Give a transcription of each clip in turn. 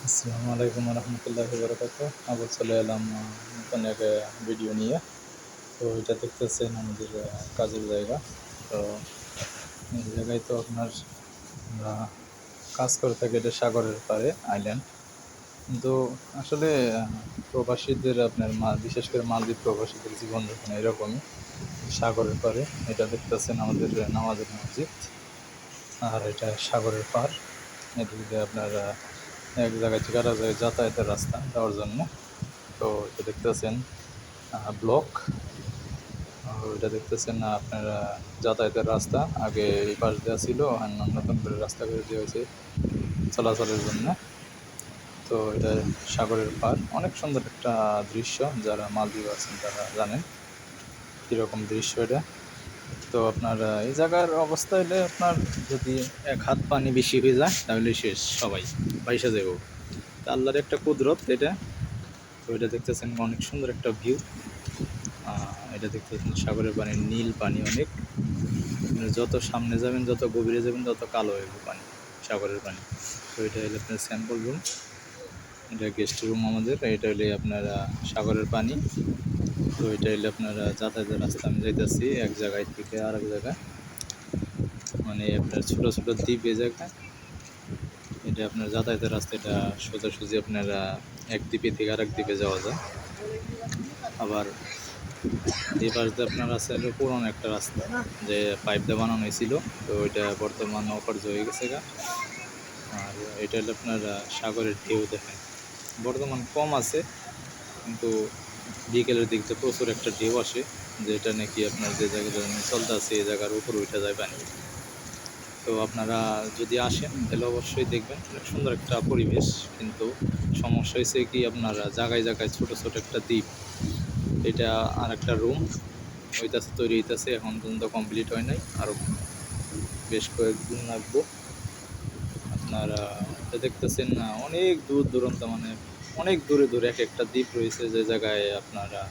আসসালামু আলাইকুম রহমতুল্লাহি বারাকাতুহু। আবার চলে এলাম নতুন এক ভিডিও নিয়ে। তো এটা দেখতেছেন আমাদের কাজের জায়গা। তো এই জায়গায় তো আপনার আমরা কাজ করে থাকি, এটা সাগরের পাড়ে আইল্যান্ড। কিন্তু আসলে প্রবাসীদের আপনার বিশেষ করে মালদ্বীপ প্রবাসীদের জীবনযাপন এরকমই, সাগরের পাড়ে। এটা দেখতেছেন আমাদের নামাজের মসজিদ, আর এটা সাগরের পাড়। এদিকে আপনার এক জায়গা থেকে আরেক জায়গায় যাতায়াতের রাস্তা যাওয়ার জন্য। তো এটা দেখতেছেন ব্লক, ওইটা দেখতেছেন আপনারা যাতায়াতের রাস্তা। আগে এই পাশ দেওয়া ছিল, আর নতুন করে রাস্তা করে দেওয়া হয়েছে চলাচলের জন্য। তো এটা সাগরের পার, অনেক সুন্দর একটা দৃশ্য। যারা মালদ্বীপ আছেন তারা জানেন কীরকম দৃশ্য এটা। তো আপনার এই জায়গার অবস্থা হলে আপনার যদি এক হাত পানি বেশি হয়ে যায় তাহলে শেষ, সবাই বাইসা যাব। তা আল্লাহর একটা কুদরত এটা। তো এটা দেখতেছেন অনেক সুন্দর একটা ভিউ। এটা দেখতেছেন সাগরের পানি, নীল পানি অনেক। যত সামনে যাবেন, যত গভীরে যাবেন, তত কালো হইব পানি, সাগরের পানি। তো এটা হলো আপনার স্যাম্পল রুম, এটা গেস্ট রুম আমাদের। এটা হলে আপনারা সাগরের পানি। তো এটা হলে আপনারা যাতায়াতের রাস্তা। আমি যাইতেছি এক জায়গায় থেকে আর এক জায়গায়, মানে আপনার ছোটো ছোটো দ্বীপ এই জায়গায়। এটা আপনার যাতায়াতের রাস্তা, এটা সোজাসুজি আপনারা এক দ্বীপে থেকে আরেক দ্বীপে যাওয়া যায়। আবার এই পাশ দিয়ে আপনার রাস্তা হলো পুরনো একটা রাস্তা, যে পাইপ দিয়ে বানানো হয়েছিল। তো ওইটা বর্তমানে অকার্য হয়ে গেছে গা। আর এটা হলো আপনার সাগরের ঢেউ দেখেন, বর্তমান কম আছে, কিন্তু বিকেলের দিক থেকে প্রচুর একটা ঢেউ আসে, যেটা নাকি আপনার যে জায়গাটা চলতে আছে এই জায়গার উপরে উঠে যায় পানি। তো আপনারা যদি আসেন তাহলে অবশ্যই দেখবেন, অনেক সুন্দর একটা পরিবেশ। কিন্তু সমস্যা হয়েছে কি, আপনারা জায়গায় জায়গায় ছোটো ছোটো একটা দ্বীপ। এটা আর একটা রুম হইতাছে, তৈরি হইতাছে, এখন পর্যন্ত কমপ্লিট হয় নাই, আরও বেশ কয়েকদিন লাগবো। আপনারা এটা দেখতেছেন না, অনেক দূর দূরান্ত, মানে অনেক দূরে দূরে এক একটা দ্বীপ রয়েছে, যে জায়গায় আপনারা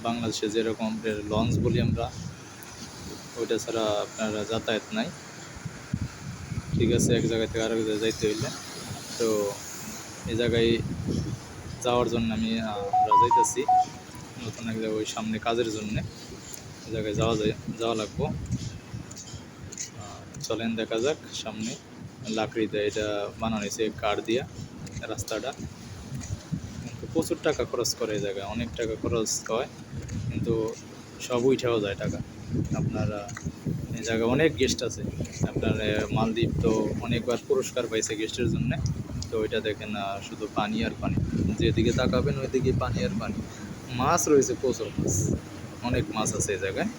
বাংলাদেশে যেরকম লঞ্চ বলি আমরা, ওইটা ছাড়া আপনারা যাতায়াত নাই। ঠিক আছে, এক জায়গা থেকে আরেক জায়গায় যাইতে হইলে। তো এই জায়গায় যাওয়ার জন্য আমরা যাইতেছি নতুন এক জায়গায়, ওই সামনে কাজের জন্যে এই জায়গায় যাওয়া লাগবো। চলেন দেখা যাক। সামনে লাকড়ি দিয়ে এটা বানানো হয়েছে, কাঠ দিয়া রাস্তাটা। কিন্তু প্রচুর টাকা খরচ করে এই জায়গায়, অনেক টাকা খরচ হয়, কিন্তু সব উঠাও যায় টাকা। আপনারা এই জায়গায় অনেক গেস্ট আছে। আপনার মালদ্বীপ তো অনেকবার পুরস্কার পাইছে গেস্টের জন্যে। তো ওইটা দেখেন শুধু পানি আর পানি, যেদিকে তাকাবেন ওইদিকে পানি আর পানি। মাছ রয়েছে, প্রচুর মাছ, অনেক মাছ আছে এই জায়গায়।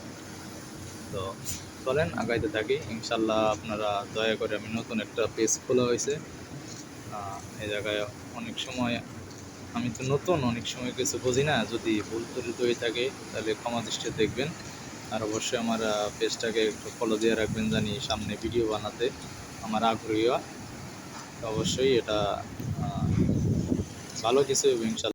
তো চলেন আগাইতে থাকি ইনশাল্লাহ। আপনারা দয়া করে, আমি নতুন একটা পেজ খোলা হয়েছে এই জায়গায়। অনেক সময় আমি তো নতুন, অনেক সময় কিছু বুঝি না, যদি ভুল ত্রুটি হয়ে থাকে তাহলে ক্ষমা দৃষ্টিতে দেখবেন। আর অবশ্যই আমার পেজটাকে একটু ফলো দিয়ে রাখবেন, জানি সামনে ভিডিও বানাতে আমার আগ্রহী হয়। তো অবশ্যই এটা ভালো কিছু ইনশাল্লাহ।